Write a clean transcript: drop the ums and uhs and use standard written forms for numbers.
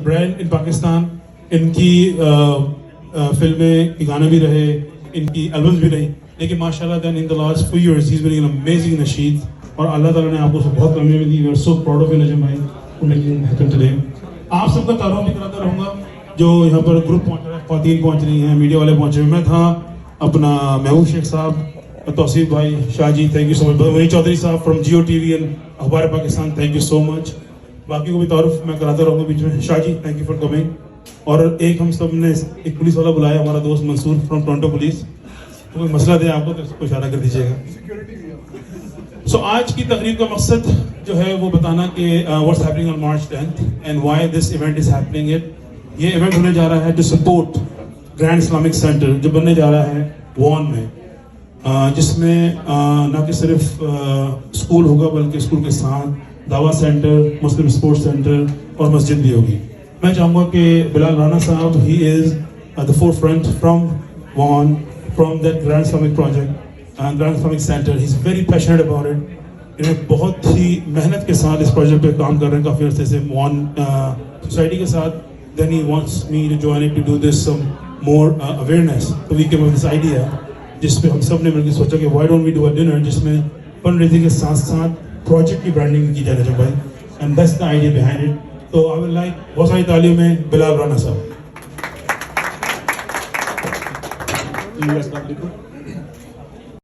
Brand ان پاکستان. ان کی فلمیں کے گانے بھی رہے, ان کی البمز بھی رہی, لیکن ماشاء اللہ then in the last few years he is been an amazing نشید, اور اللہ تعالیٰ نے آپ کو بہت کامیابی دی. We are so proud of you Najam بھائی for making it happen today. آپ سب کا تعارف بھی کراتا رہوں گا. جو یہاں پر گروپ پہنچ رہا ہے, خواتین پہنچ رہی ہیں, میڈیا والے پہنچے ہوئے. میں تھا اپنا محبوب شیخ صاحب, توصیف بھائی, شاہ جی تھینک یو سو مچ, وہی چودھری صاحب فرام جیو ٹی وی اینڈ اخبار Pakistan, thank you so much. باقی کو بھی تعارف میں کراتا رہوں گا بیچ میں. شاہ جی تھینک یو فار کمنگ. اور ایک ہم سب نے ایک پولیس والا بلایا, ہمارا دوست منصور فرام ٹورنٹو پولیس. تو کوئی مسئلہ دے آپ کو تو اس کو اشارہ کر دیجیے گا. سو آج کی تقریب کا مقصد جو ہے وہ بتانا کہ what's happening on March 10th and why this event is happening. یہ ایونٹ ہونے جا رہا ہے to support Grand Islamic Centre جو بننے جا رہا ہے وان میں, جس میں نہ کہ صرف اسکول ہوگا بلکہ اسکول کے ساتھ دعوت سینٹر, مسلم اسپورٹس سینٹر اور مسجد بھی ہوگی. میں چاہوں گا کہ بلال رانا صاحب, he is the forefront from one, from that grand Islamic project, grand Islamic center. He is very passionate about it. انہیں بہت ہی محنت کے ساتھ اس پروجیکٹ پہ کام کر رہے ہیں کافی عرصے سے وان سوسائٹی کے ساتھ. Then he wants me to join it to do this some more awareness. So we came up with this idea, جس پہ ہم سب نے مل کے سوچا کہ why don't we do a dinner جس میں فن ریزنگ کے ساتھ ساتھ پروجیکٹ کی برانڈنگ کی جائے جب بھائی, and that's the idea behind it. تو I will like بہت ساری تعلیم میں بلال رانا صاحب.